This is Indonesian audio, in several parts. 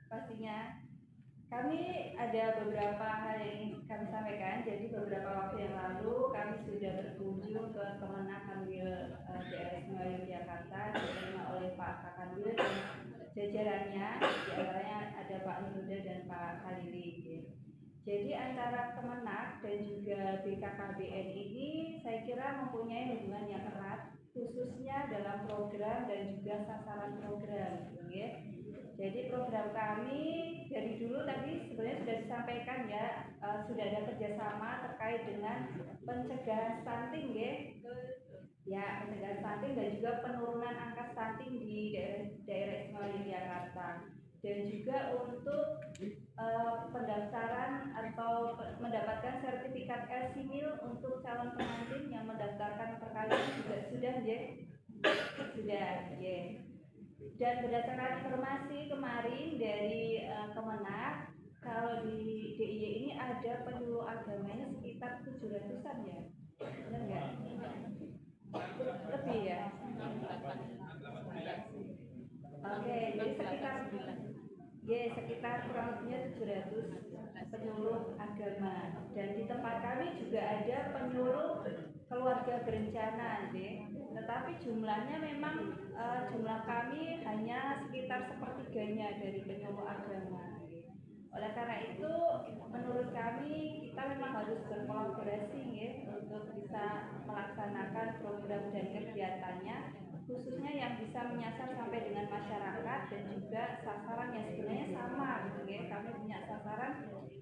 pastinya. Kami ada beberapa hal yang ingin kami sampaikan. Jadi beberapa waktu yang lalu kami sudah berkunjung ke Kemenang Kanwil daerah Istimewa Yogyakarta diterima oleh Pak Kakanwil dan jajarannya, di antaranya ada Pak Nuruda dan Pak Khalili. Jadi antara Kemenak dan juga BKKBN ini saya kira mempunyai hubungan yang erat, khususnya dalam program dan juga sasaran program, ya. Jadi program kami dari dulu tadi sebenarnya sudah disampaikan ya, sudah ada kerjasama terkait dengan pencegahan stunting, ya. Ya, pencegahan stunting dan juga penurunan angka stunting di daerah Istimewa Yogyakarta, dan juga untuk pendaftaran atau mendapatkan sertifikat LC-MIL untuk calon pengantin yang mendaftarkan perkawinan juga sudah, ya. Sudah, ya. Dan berdasarkan informasi kemarin dari Kemenak, kalau di DIY ini ada penyuluh agamanya sekitar 700-an, ya. Benar nggak? Lebih, ya. Oke, jadi sekitar kurang lebihnya 700 penyuluh agama. Dan di tempat kami juga ada penyuluh keluarga berencana, tetapi jumlahnya memang jumlah kami hanya sekitar sepertiganya dari penyuluh agama. Oleh karena itu, menurut kami kita memang harus berkolaborasi, ya, untuk bisa melaksanakan program dan kegiatannya, khususnya yang bisa menyasar sampai dengan masyarakat dan juga sasaran yang sebenarnya sama, gitu, ya. Kami punya sasaran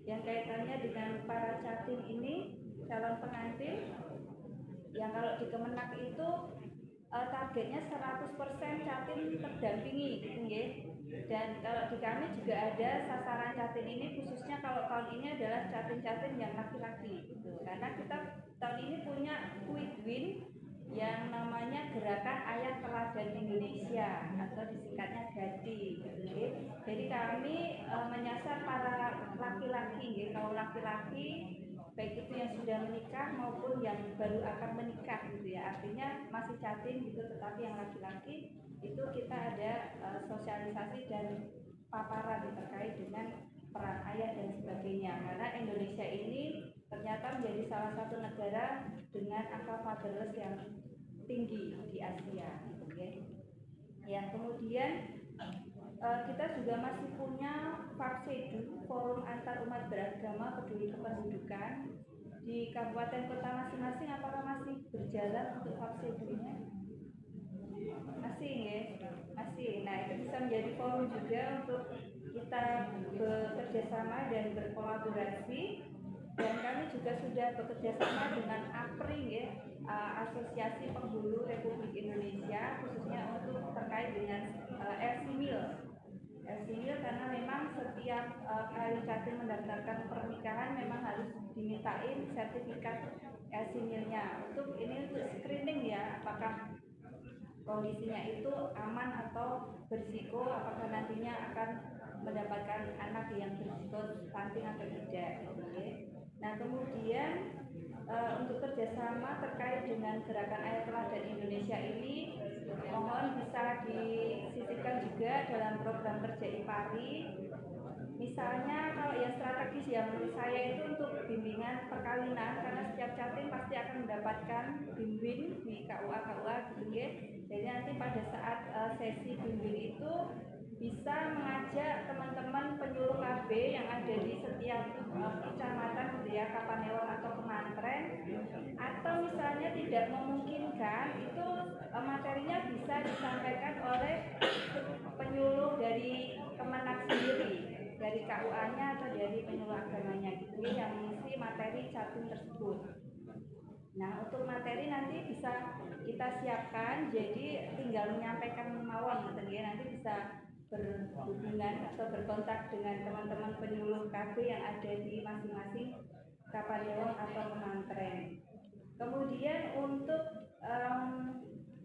yang kaitannya dengan para catin ini, calon pengantin, yang kalau di Kemenak itu targetnya 100% catin terdampingi, gitu, ya. Dan kalau di kami juga ada sasaran catin ini, khususnya kalau tahun ini adalah catin-catin yang laki-laki, gitu. Karena kita tahun ini punya quick win yang namanya Gerakan Ayah Teladan Indonesia atau disingkatnya GATI, gitu, ya. Jadi kami menyasar para laki-laki, kaum laki-laki, baik itu yang sudah menikah maupun yang baru akan menikah, gitu, ya. Artinya masih catin gitu, tetapi yang laki-laki itu kita ada sosialisasi dan paparan terkait dengan peran ayah dan sebagainya. Karena Indonesia ini ternyata menjadi salah satu negara dengan angka fatherless yang tinggi di Asia, gitu, ya. Ya, kemudian kita juga masih punya Vaksedu, Forum Antar Umat Beragama Peduli Kependudukan di kabupaten kota masing-masing. Apakah masih berjalan untuk Vaksedunya? Masih, ya, masih. Nah, itu bisa menjadi forum juga untuk kita bekerja sama dan berkolaborasi. Dan kami juga sudah bekerja sama dengan APRI, ya, Asosiasi Penghulu Republik Indonesia, khususnya untuk terkait dengan LC-MIL. LC-MIL karena memang setiap kali catin mendaftarkan pernikahan memang harus dimintain sertifikat LC-MIL-nya. Untuk ini untuk screening, ya, apakah kondisinya itu aman atau berisiko, apakah nantinya akan mendapatkan anak yang berisiko stunting atau tidak, gitu, ya. Nah, kemudian untuk kerjasama terkait dengan Gerakan Ayah Teladan Indonesia ini, mohon bisa disisipkan juga dalam program kerja IPARI. Misalnya kalau yang strategis yang menurut saya itu untuk bimbingan perkawinan, karena setiap catin pasti akan mendapatkan bimbing di KUA, gitu, ya. Jadi nanti pada saat sesi bimbing itu bisa mengajak teman-teman penyuluh KB yang ada di setiap kecamatan, gitu, ya, Kapanewon atau Kemantren, atau misalnya tidak memungkinkan, itu materinya bisa disampaikan oleh penyuluh dari Kemenak sendiri, dari KUA-nya atau dari penyuluh agamanya, gitu, ya, yang mengisi materi catin tersebut. Nah, untuk materi nanti bisa kita siapkan, jadi tinggal menyampaikan mawon, gitu, ya. Nanti bisa berhubungan atau berkontak dengan teman-teman penyuluh KB yang ada di masing-masing Kapanewon atau Kemantren. Kemudian untuk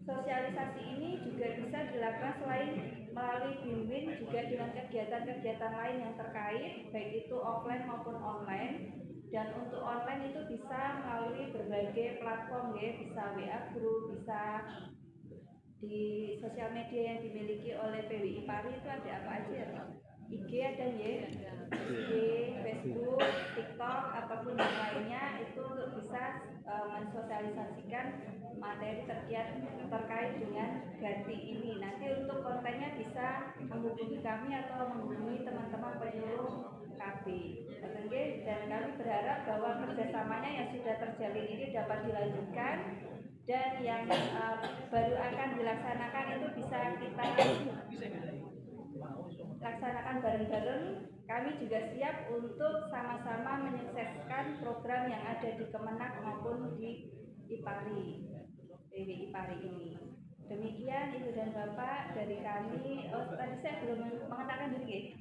sosialisasi ini juga bisa dilakukan selain melalui bimbing, juga dengan kegiatan-kegiatan lain yang terkait, baik itu offline maupun online. Dan untuk online itu bisa melalui berbagai platform, ya, bisa WA group, bisa di sosial media yang dimiliki oleh PWI Pari itu ada apa aja, ya? IG ada ya, IG, Facebook, TikTok ataupun yang lainnya itu untuk bisa mensosialisasikan materi terkait dengan ganti ini. Nanti untuk kontennya bisa menghubungi kami atau menghubungi teman-teman penyuluh KB. Dan kami berharap bahwa kerjasamanya yang sudah terjalin ini dapat dilanjutkan, dan yang baru akan dilaksanakan itu bisa kita laksanakan bareng-bareng. Kami juga siap untuk sama-sama menyukseskan program yang ada di Kemenak maupun di IPARI, PW IPARI ini. Demikian Ibu dan Bapak dari kami. Oh, tadi saya belum mengatakan diri.